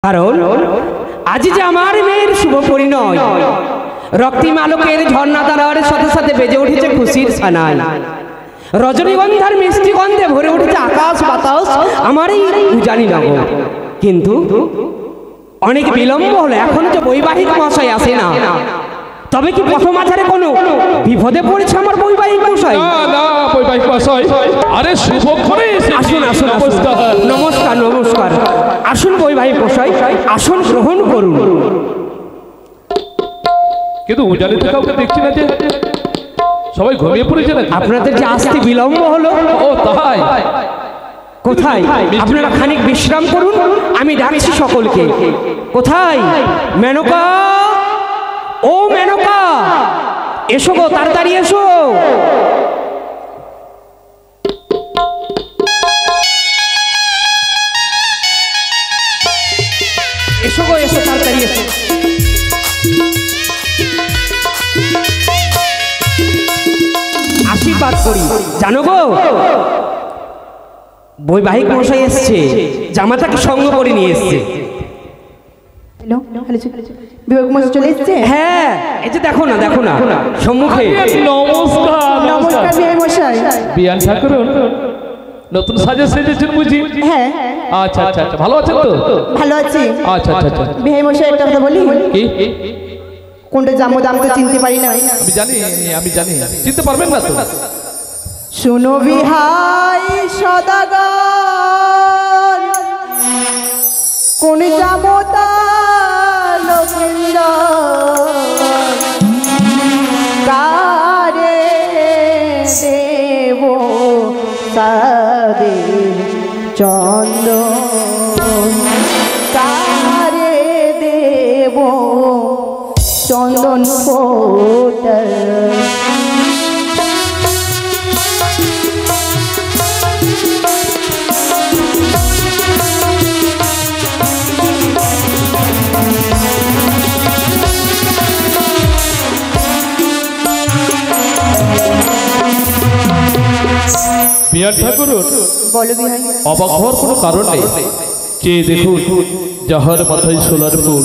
কারণ আজ যে আমার মেয়ের শুভ পরিণয়, রক্তিম আলোকের ঝর্ণা তারার সাথে সাথে বেজে উঠেছে খুশির সানাই, রজনীগন্ধার মিষ্টি গন্ধে ভরে উঠেছে আকাশ বাতাস আমার এই উজানি নগর। কিন্তু অনেক বিলম্ব হলো, এখনো যে বৈবাহিক মশাই আসে না। তবে কি প্রথম আধারে কোনো বিপদে পড়েছে আমার বৈবাহিক মশাই? না বৈবাহিক মশাই, আরে শুভক্ষণে আসুন আসুন নমস্কার নমস্কার। আসুন বৈবাহিক মশাই, আসন গ্রহণ করুন। কিন্তু উজানিতে কাউকে দেখছি না যে, সবাই ঘুমিয়ে পড়েছে না। আপনাদের যে আসতে বিলম্ব হলো। ও তাই? কোথায়? আপনারা খানিক বিশ্রাম করুন, আমি ডাকছি সকলকে। কোথায় মেনকা? ও মেনকা, এসো গো, তাড়াতাড়ি এসো। এসো গো, এসো, তাড়াতাড়ি এসো। আশীর্বাদ করি। জানো গো, বৈবাহিক মশাই এসছে, জামাতাকে সঙ্গ করে নিয়ে এসছে। চলে এসছে। হ্যাঁ, এই যে দেখো না, দেখো না সম্মুখে। নমস্কার নমস্কার বিহাই মশাই। বিয়ান ঠাকুর নতুন সাজে সেজেছেন বুঝি? হ্যাঁ। আচ্ছা আচ্ছা আচ্ছা, ভালো আছেন তো? ভালো আছি। আচ্ছা আচ্ছা আচ্ছা। বিহাই মশাই একটা কথা বলি। কি? কোনটা জামো দাম তো চিনতে পারি না। আমি জানি, চিনতে পারবেন না তো? শোনো বিহাই সদাগর, কোন জামতা লক্ষিন্দ কারে দেব সাদে চন্দন, কারে দেব চন্দন ফোটা। বিয়ান ঠাকুর বলো বিহাই। অবাক হওয়ার কোনো কারণ নেই। কে দেখুন, যাহার মাথায় সোলার ফুল,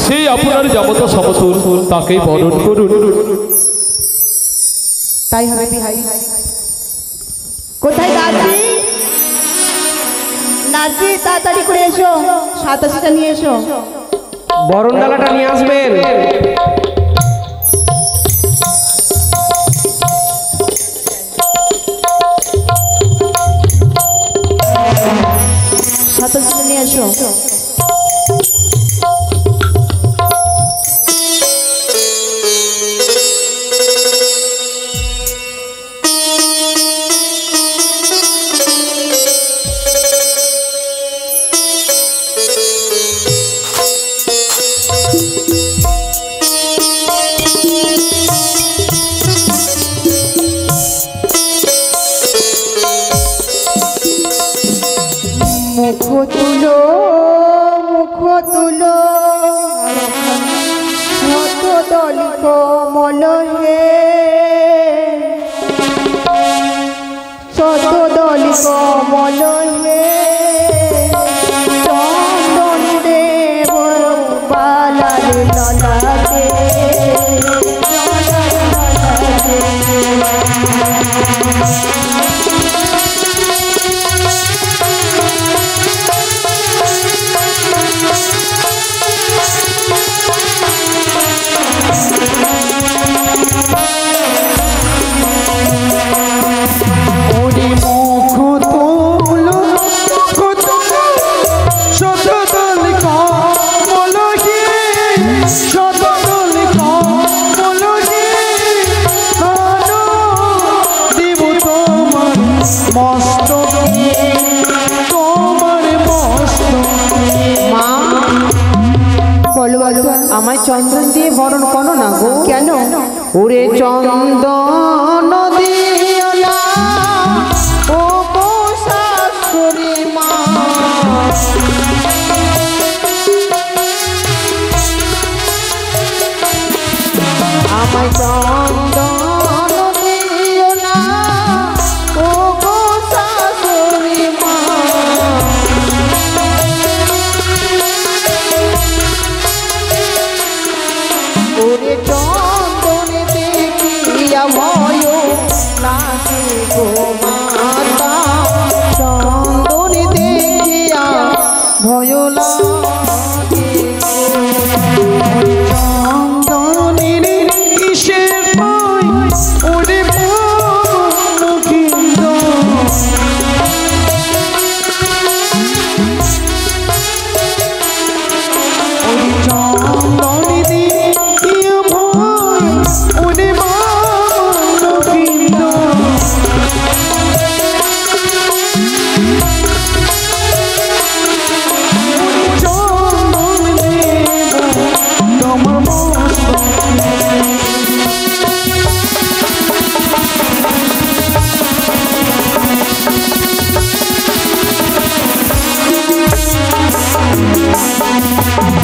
সেই আপনার যাবতা সমতুল, তাকেই বরণ করুন। তাই হবে বিহাই। কোথায় নার্জি? নার্জি, তাড়াতাড়ি করে এসো, 87টা নিয়ে এসো। বরণডালাটা নিয়ে আসবেন। নিয়ে এসো। মুখ তুলো, মুখ তুলো, শত দলি কমল হে, শত দলি কমল হে, চন্দন দেব বালার ললাটে, আমায় চন্দন দিয়ে বরণ করো না গো। কেন? ওরে চন্দন দিও না ও গো শাশুড়ি মা, আমায় চন্দন দিও না ও গো শাশুড়ি মা। চন্দনের কিসের পাই ওরে পবন কিন্তু ওরে চন্দন দিয়ে ভয় ওরে পবন কিন্তু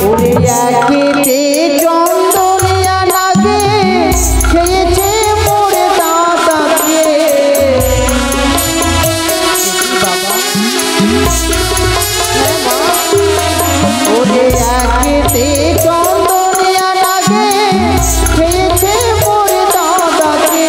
ওরে একেতে চন্দনিয়া লাগে খেয়েছে মোরে দাদাকে ওরে একেতে চন্দনিয়া লাগে খেয়েছে মোরে দাদাকে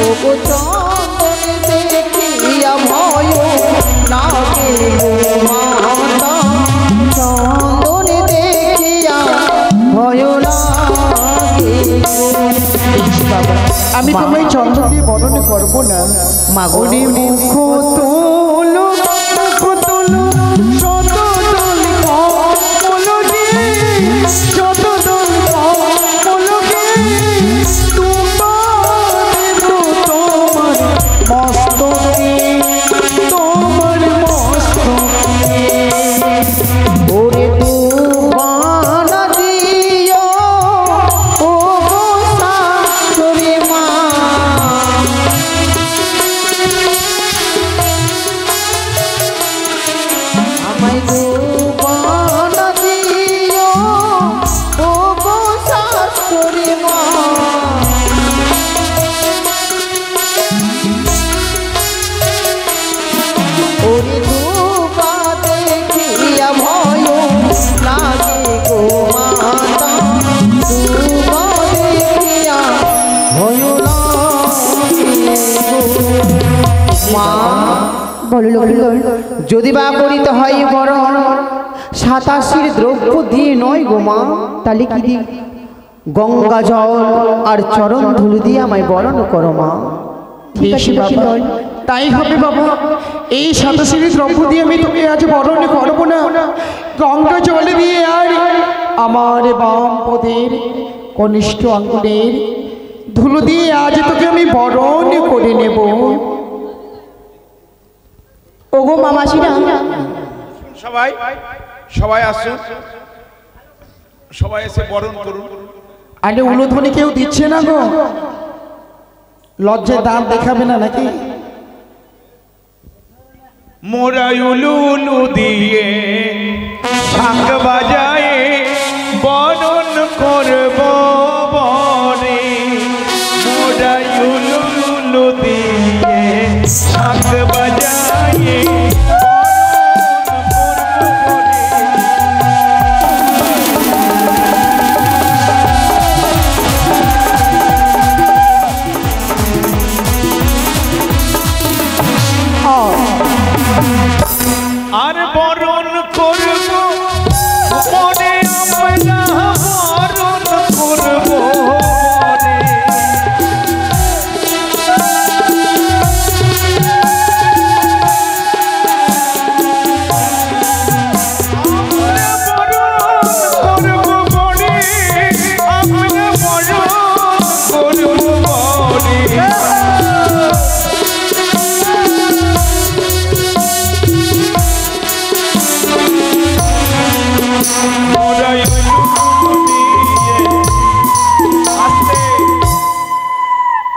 ওগো চন্দনে দেখিয়া ভয় লাগে গো মাতা চন্দনে দেখিয়া ভয় লাগে আমি তোমায় চন্দন দিয়ে বরণ করবো না মাগনি মুখ তোলো মুখ তোলো শত দল কমল গে শত দল কমল গে তোমার মস্তকে ওরে তুবানা দিও ও গো শাশুড়ি মা আমায় তুবানা দিও ও গো শাশুড়ি মা ওরে ধূপা দেখিয়া ভয় লাগে গো মাতা ধূপা দেখিয়া ভয় লাগে মা বলো যদি বা করিতে হয় বরণ 87 দ্রব্য দিয়ে নয় গো মা তাহলে কি দি গঙ্গা জল আর চরণ ধুলো দিয়ে আমায় বরণ করো মা ঠিক আছে বাবা তাই হবে বাবা এই 87 দ্রব্য দিয়ে আমি তোকে আজ বরণ করবো না গঙ্গা জল দিয়ে আর আমার বাম পদের কনিষ্ঠ আঙ্গুলের ধুলো দিয়ে আজ তোকে আমি বরণ করে নেব ওগো মামাসিরা সবাই সবাই আসুন সবাই এসে বরণ করুন আরে উলুধ্বনি কেউ দিচ্ছে না গো লজ্জায় দাঁত দেখাবে না নাকি মোরা উলুলু দিয়ে শাঁখ বাজায় বরণ করব বরে মোরা উলুলু দিয়ে শাঁখ বাজায় আর বরণ করব মনে আমরা বরণ করব মনে আমরা বরণ করব মনে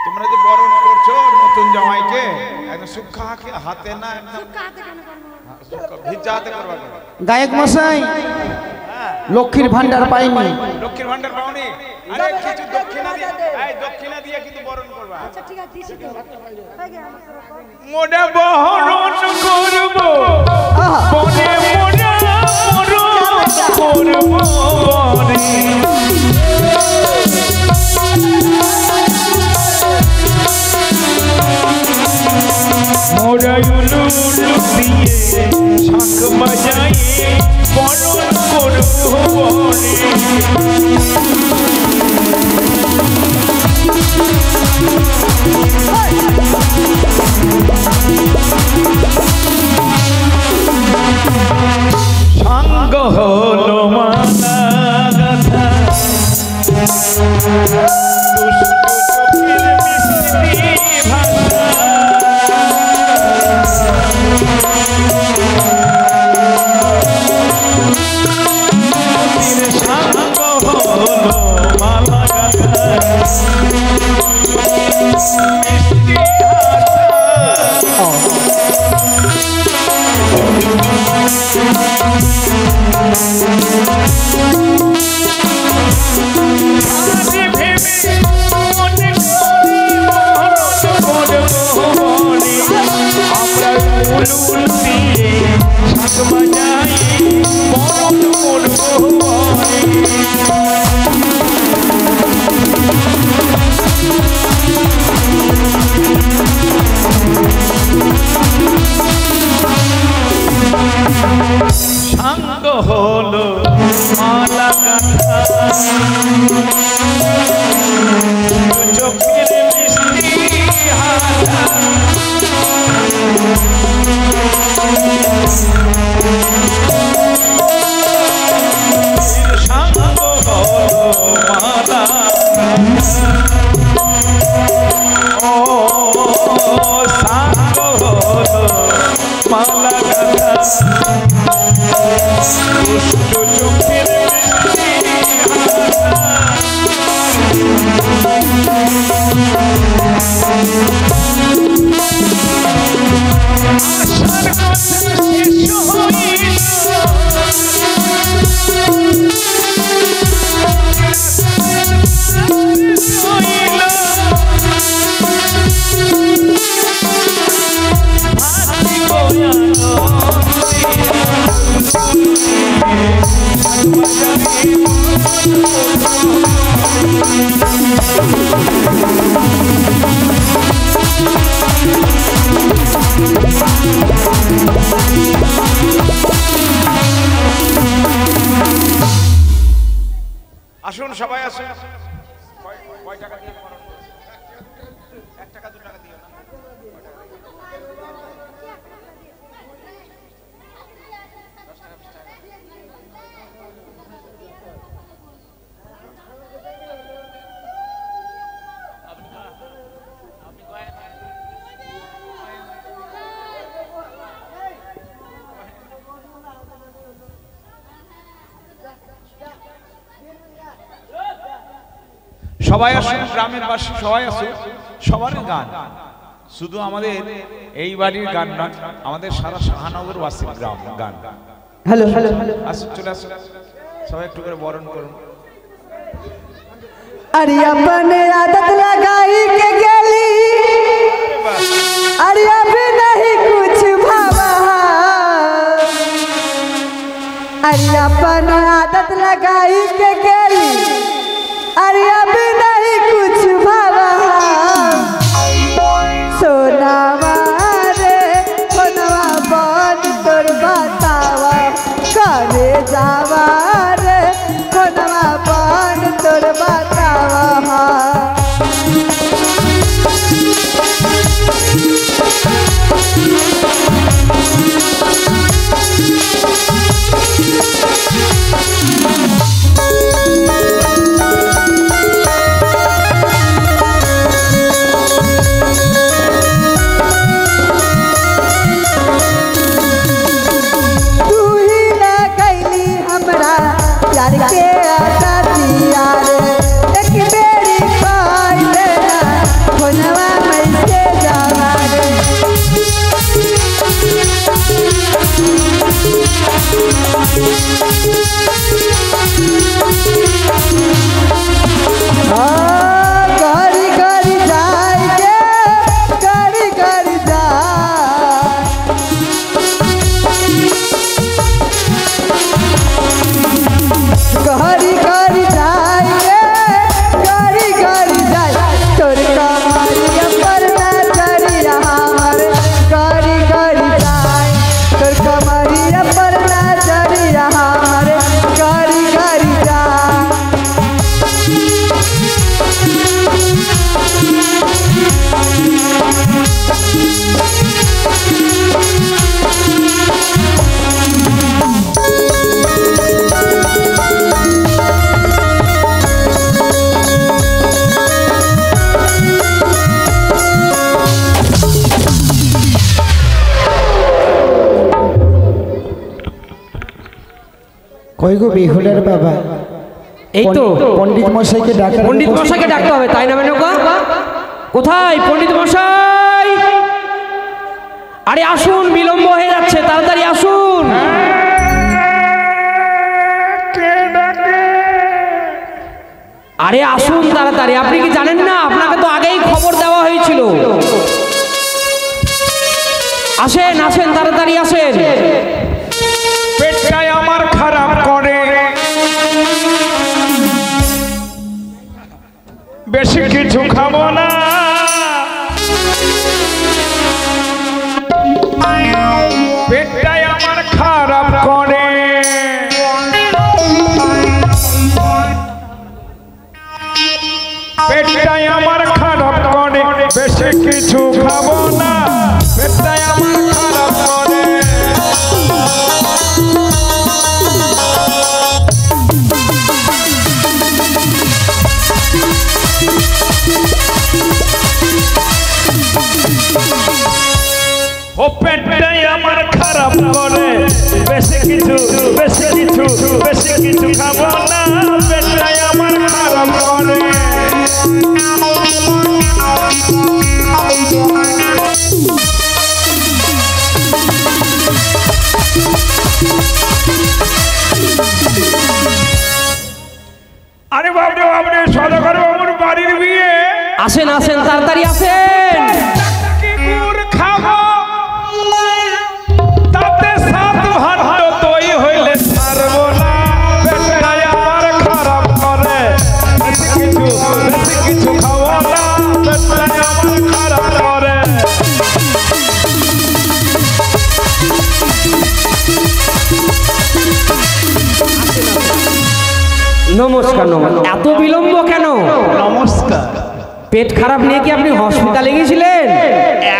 তোমরা যে বরণ করছো নতুন জামাইকে একদম সুখা হাতে না ভিজাতে করবা গায়ক মশাই লক্ষ্মীর ভান্ডার পাইনি লক্ষ্মীর ভান্ডার পাওনি আরে কিছু দক্ষিণা দিয়ে এই দক্ষিণা দিয়ে কিন্তু বরণ করবা আচ্ছা ঠিক আছে দিছি তো মোডা বরণ করব বনে মোডা বরণ করব বনে মোরা উলু উলু দিয়ে শাঁখ বাজাই বরণ করবো বনে। সাঙ্গ হলো মালা গাথা দুষ্ট চোখের মিষ্টি ভাষা। সাঙ্গ হলো মালা গাথা মিষ্টি ভাষা। সাঙ্গ হলো মালা গাথা চোখের মিষ্টি হাসা। সাঙ্গ হলো মালা ও সাঙ্গ হলো মালা গাথা দুষ্ট চোখের মিষ্টি হাসা। আশার কথা শেষ হইল আসুন সবাই আসুন। কয় টাকা দিয়ে 1 টাকা 2 টাকা দিও না। সবাই আসুন, গ্রামের বাসী সবাই আসুন। সবার গান, শুধু আমাদের এই বাড়ির গান নয়, আমাদের সারা শাহানগর বাসীর গ্রাম গান। হ্যালো হ্যালো আসুন, চলে আসুন, সবাই একটু করে বরণ করুন। अरे अपने आदत लगाई के गली, अरे अभी नहीं कुछ भावा। अरे अपने आदत लगाई के गली, अरे अभी नहीं कुछ भावा। सोनावा रे सोनावा बन तोर बतावा, करे जावा रे सोनावा बन तोर बतावा। কই গো বেহুলার বাবা? এই তো পণ্ডিত মশাইকে ডাকা। পণ্ডিত মশাইকে ডাকতে হবে, তাই না মেনকা? কোথায় পণ্ডিত মশাই? আরে আসুন, বিলম্ব হয়ে যাচ্ছে, তাড়াতাড়ি আসুন। আরে আসুন তাড়াতাড়ি, আপনি কি জানেন না? আপনাকে তো আগেই খবর দেওয়া হয়েছিল। আসেন আসেন, তাড়াতাড়ি আসেন। পেটটাই আমার খারাপ করে, বেশি কিছু খাবো না। পেটটাই আমার খারাপ করে, পেটটাই আমার খারাপ করে, বেশি কিছু খাবো না। পেটটাই আমার খারাপ করে। ও পেটটাই আমার খারাপ করে, বেশি কিছু খাবো না। পেটটাই আমার খারাপ করে। আরে বাবরে বাবরে, সদাগর বাবুর বাড়ির বিয়ে। আসেন আসেন, তাড়াতাড়ি আসেন। কি গুড় খাবো, তাতে সাত ভাত দই হইলে পারবো না। পেটটাই আমার খারাপ করে, বেশি কিছু খাবো না। পেটটাই আমার খারাপ করে। নমস্কার নমস্কার, এত বিলম্ব কেন? নমস্কার। পেট খারাপ নিয়ে কি আপনি হসপিটালে গিয়েছিলেন?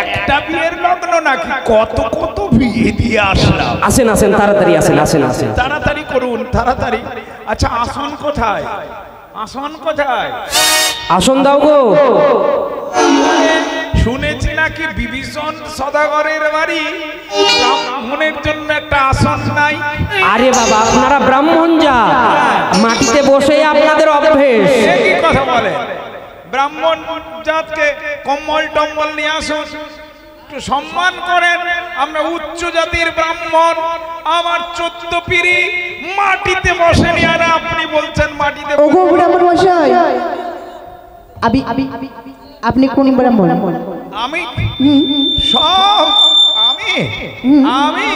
একটা বিয়ের লগ্ন নাকি, কত কত বিয়ে দিয়ে আসলাম। আসেন আসেন, তাড়াতাড়ি আসেন আসেন আসেন। তাড়াতাড়ি করুন, তাড়াতাড়ি। আচ্ছা, আসন কোথায়? আসন কোথায়? আসন দাও গো। শুনেছি নাকি বিভীষণ সদাগরের বাড়ি ব্রাহ্মণের জন্য একটা আসন নাই। আরে বাবা, আপনারা ব্রাহ্মণ যা, মাটিতে বসে আপনাদের অভ্যেস। কি কথা বলে? ব্রাহ্মণ জাতকে কম্বল টম্বল নিয়ে আসুন, একটু সম্মান করেন। আমরা উচ্চ জাতির ব্রাহ্মণ, আমার 14 পিঁড়ি মাটিতে বসেনি, আর আপনি বলছেন মাটিতে। ওগো ব্রাহ্মণ মশাই, আপনি কোন ব্রাহ্মণ? আমি সব আমি আমি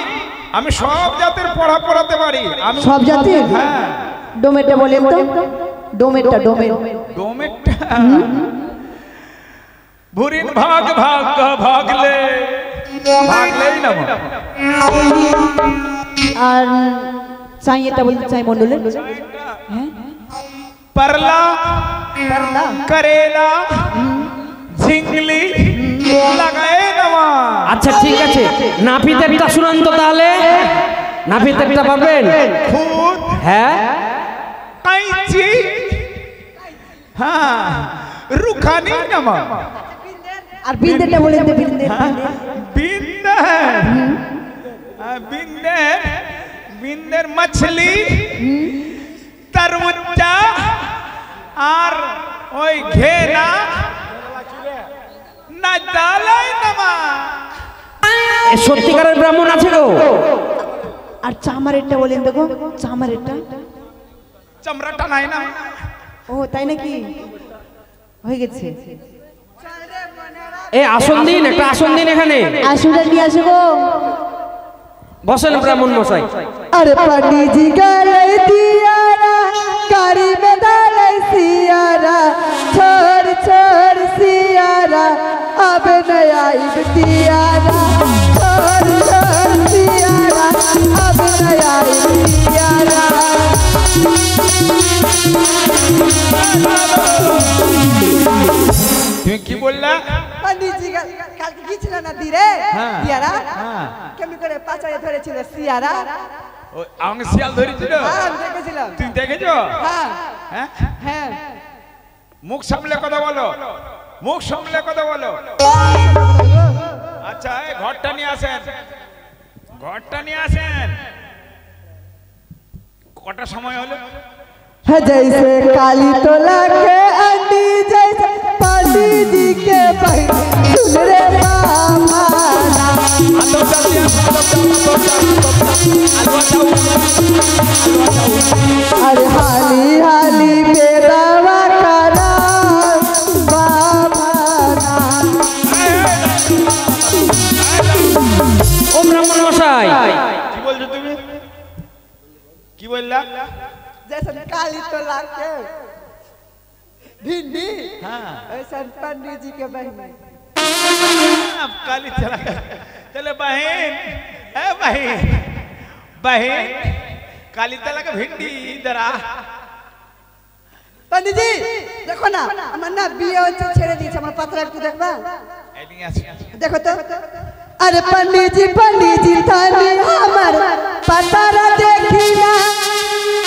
আমি সব জাতের পড়া পড়াতে পারি। আমি সব জাতির? হ্যাঁ। ডোমেটটা বলেন তো, ডোমেটটা। ডোমেটটা ভুরিন ভাগ ভাগ ভাগলেই না। আর চাইয়েটা বলতে চাই মন্ডলে। परला करेला झिंगली लगाए नवा। আচ্ছা ঠিক আছে, নাপিতেরটা শুনান তো তাহলে। নাপিতেরটা পারবেন? खुद হ্যাঁ। कैंची, हाँ रुखानी नवा। আর বিন্দেটা বলেন তো, बिंदर मछली, तरबूजा और ओई घेरा ना डालाई नमा। এ সত্যিকারের ব্রাহ্মণ আছে গো। আর চামারেরটা বলেন তো গো, চামারেরটা। चमराटा नहीं ना। ও তাই নাকি, হয়ে গেছে। এ আসন দিন, একটা আসন দিন এখানে। আসনটা নিয়ে আসো গো। বসেন ব্রাহ্মণ মশাই। अरे पंडित जी गले दियारा कारी में डाले सियारा, छोड़ छोड़ सियारा अब नया इब्तियारा, छोड़ छोड़ सियारा अब नया इब्तियारा। तुम की बोलला? पंडित जी কালকে গিয়েছিল না দিরে সিয়ারা, কেমনি করে পাচায় ধরেছিল সিয়ারা। আমাকে শিয়াল ধরেছিল? হ্যাঁ দেখেছিলাম। তুই দেখেছো? হ্যাঁ হ্যাঁ হ্যাঁ। মুখ সামলে কথা বলো, মুখ সামলে কথা বলো। আচ্ছা, এই ঘরটা নিয়ে আসেন, ঘরটা নিয়ে আসেন। কটা সময় হলো? है जैसे काली तोला के अंडी जैसे पंडित जी के बहन सुन रे बाबा अरे हाली हाली बेदावा करा बाबा ও ব্রাহ্মণ মশাই, কি বলছো তুমি? কি বললা? जैसे काली तोला के भिंडी ऐसा पंडित जी के बहन काली चला चले बहन, है बहन, बहन काली तला का भिंडी इधर आ। पंडित जी देखो ना আমার না বিয়ে হচ্ছে ছেড়ে দিয়েছে আমার পাত্র একটু দেখবা এদিকে আসি। देखो तो अरे पंडित जी थाने हमार पतारा देखी ना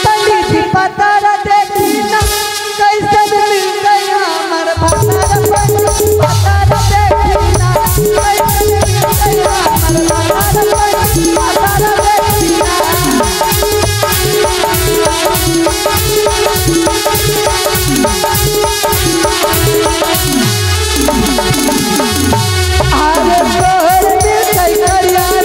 पंडित जी पतारा देखी ना कैसे मिल गई हमार पतारा पतारा देखी ना कैसे मिल गई हमार पतारा देखी ना अरे तोर दिल कई करियान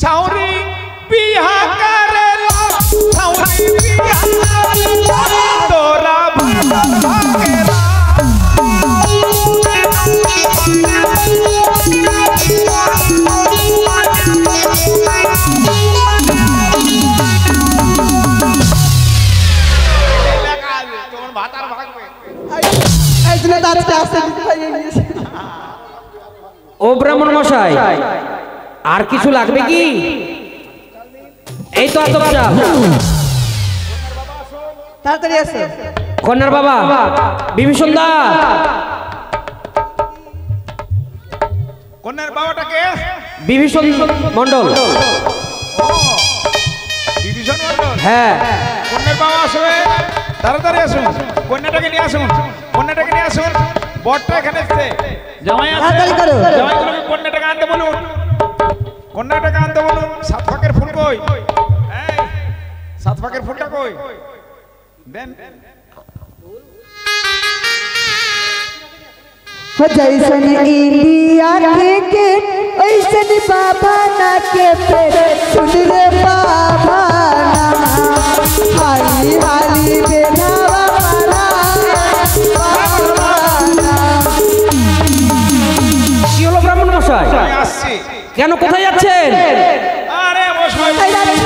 छौरी बिहा करेला, छौरी बिहा करेला, तोरा भागेला। তোমার ভাতার ভাগবে। ऐसे दांत के आसे ও ব্রাহ্মণ মশাই, আর কিছু লাগবে কি? এই তো আতপ চাল। তাড়াতাড়ি আসো কন্যার বাবা বিভীষণ দা, কন্যার বাবাটাকে বিভীষণ মণ্ডল। বিভীষণ মণ্ডল। হ্যাঁ, কন্যার বাবা আসবে, তাড়াতাড়ি আসুন, কন্যাটাকে নিয়ে আসুন, কন্যাটাকে নিয়ে আসুন। বরটা এখানে এসছে, জামাই আছে, তাড়াতাড়ি করো। জামাইগুলোকে কন্যাটাকে আনতে বলুন, কন্যাটাকে আনতে বলুন। সাত ফাঁকের ফুল কই? এই, সাত ফাঁকের ফুলটা কই? দেন। जैसन इंडिया क्रिकेट ऐसन बाबा ना के पेट सुन रे बाबा ना हाली हाली बेनावा मारा बाबा ना কি হলো ব্রাহ্মণ মশাই? আমি আসছি। কেন, কোথায় যাচ্ছেন? আরে বসো। এই যাচ্ছ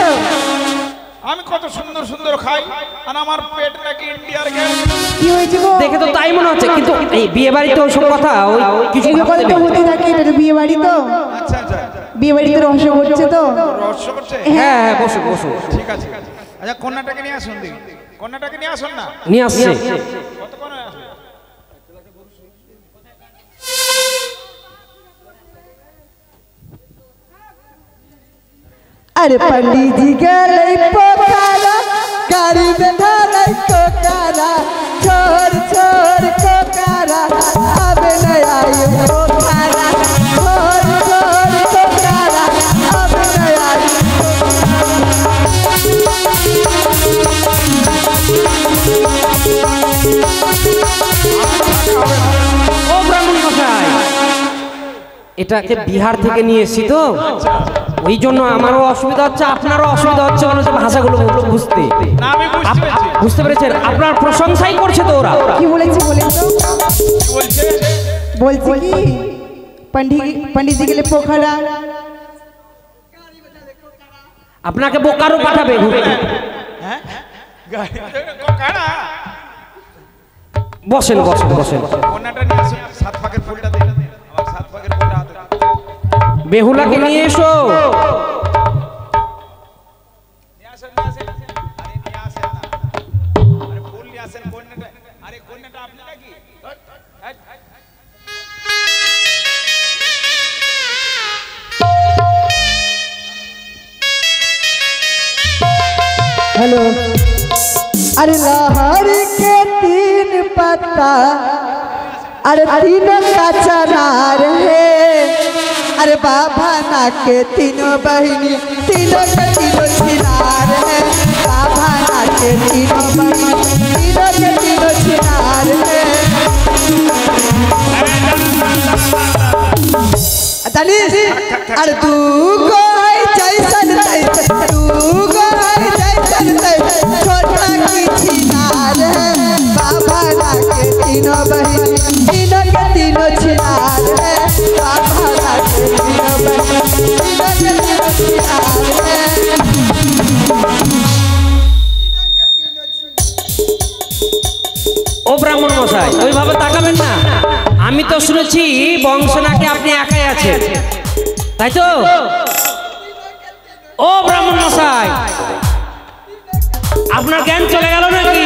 আমি কত সুন্দর সুন্দর খাই আর আমার পেট নাকি ইন্ডিয়ার গেম। কি হয়েছে গো দেখে তো তাই মনে হচ্ছে, কিন্তু এই বিয়ে বাড়িতে ওসব কথা ওই কিছু এই ভাবতে কথা তো নেই। হতে থাকে এটা তো বিয়ে বাড়ি তো আচ্ছা আচ্ছা, বিয়ে বাড়িতে রহস্য ঘটছে তো রহস্য করছে। হ্যাঁ হ্যাঁ, বসো বসো, ঠিক আছে। আচ্ছা কন্যাটাকে নিয়ে আসুন দেখি, কন্যাটাকে নিয়ে আসুন না। নিয়ে আসছে। কতক্ষণ আসবে? अरे पंडित जी गले पोखरा गाड़ी में धारा कोकारा छोड़ छोड़ कोकारा अब नहीं आई पोखरा छोड़ छोड़ कोकारा अब नहीं आई ও ব্রাহ্মণ মশাই, এটাকে বিহার থেকে নিয়ে এসেছি তো, ওই জন্য আমারও অসুবিধা হচ্ছে, আপনারও অসুবিধা হচ্ছে ভাষাগুলো বুঝতে। না আমি বুঝতে পেরেছি। বুঝতে পেরেছেন? আপনার প্রশংসাই করছে তো ওরা। কি বলেছি বলেন তো কি বলছে? বলছি কি पंडित जी के लिए पोखरा আপনাকে বোকারও পাঠাবে ঘুরতে। হ্যাঁ কোকাড়া। বসেন বসেন বসেন। কন্যাটা নিয়ে আসুন, সাত ফাঁকের ফুলটা দেন, আমার সাত ফাঁকের ফুলটা হাতে দাও। বেহুলাকে নিয়ে এসো। নিয়ে আসেন, নিয়ে আসেন। আরে নিয়ে আসেন না, আরে ফুল নিয়ে আসেন। কন্যাটা, আরে কন্যাটা আপনি নাকি? हेलो अरे लहर के तीन पत्ता अरे तीनों का चनार है अरे बाबा ना के तीनों बहिनी तीनों के तीनों छिनार है बाबा ना के तीनों बहिनी तीनों के तीनों छिनार है दानिश अरे तू को है जैसन तैसन तू को है जैसन तैसन छोटा की छिनार है बाबा ना के तीनों बहिनी तीनों के तीनों छिनार है बाबा ना के तीनों बहिनी तीनों के तीनों छिनार है ও ব্রাহ্মণ মশাই ওইভাবে তাকাবেন না আমি তো শুনেছি বংশ নাকি আপনি একাই আছেন তাই তো ও ব্রাহ্মণ মশাই আপনার জ্ঞান চলে গেল নাকি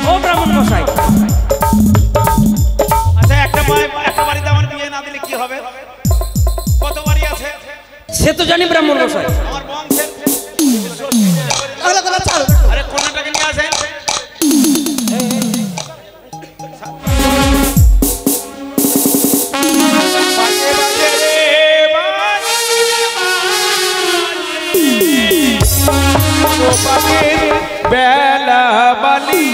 ও ব্রাহ্মণ মশাই আচ্ছা একটা বাড়িতে আমার বিয়ে না দিলে কি হবে কত বাড়ি আছে সে তো জানি ব্রাহ্মণ মশাই আমার বংশের আরে কোনটাকে নিয়ে আসেন বেলা বালি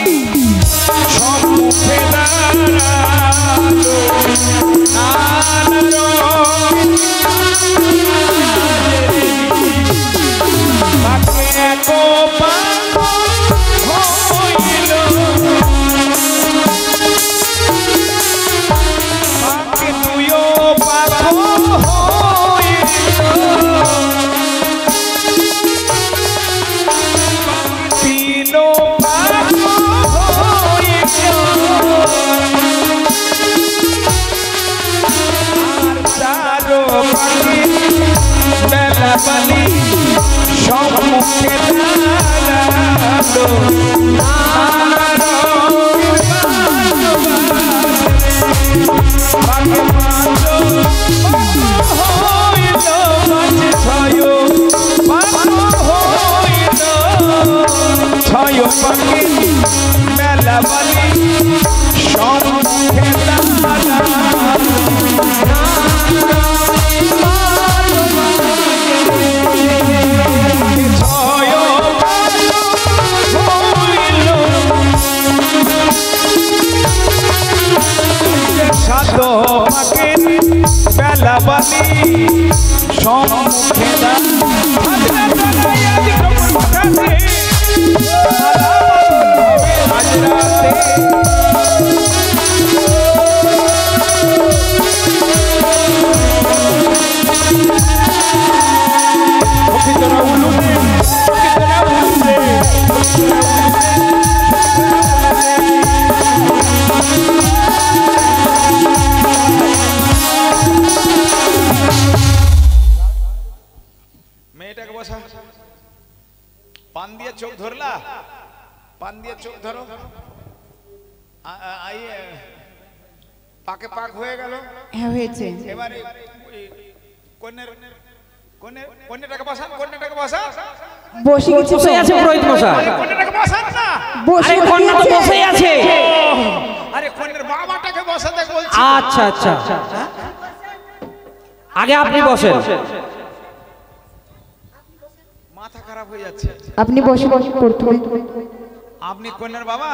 সম্মুখে দাঁড়ালো বালি সম্মুখে ছয় পাখি মেলা বালি সম্মুখে সাত পাখি মেলা বালি সম্মুখে মেয়েটাকে বসা পান দিয়ে চোখ ধরলা পান দিয়ে চোখ ধরো পাকে পাক হয়ে গেল হ্যাঁ হয়েছে এবারে কন্যাটাকে বসান কন্যাটাকে বসা বসে গেছে বসে আছে পুরোহিত মশাই কন্যাটাকে বসান না আরে কন্যা তো বসেই আছে আরে কন্যার বাবাটাকে বসাতে বলছি আচ্ছা আচ্ছা আগে আপনি বসেন মাথা খারাপ হয়ে যাচ্ছে আপনি বসে বসে করতে আপনি কন্যার বাবা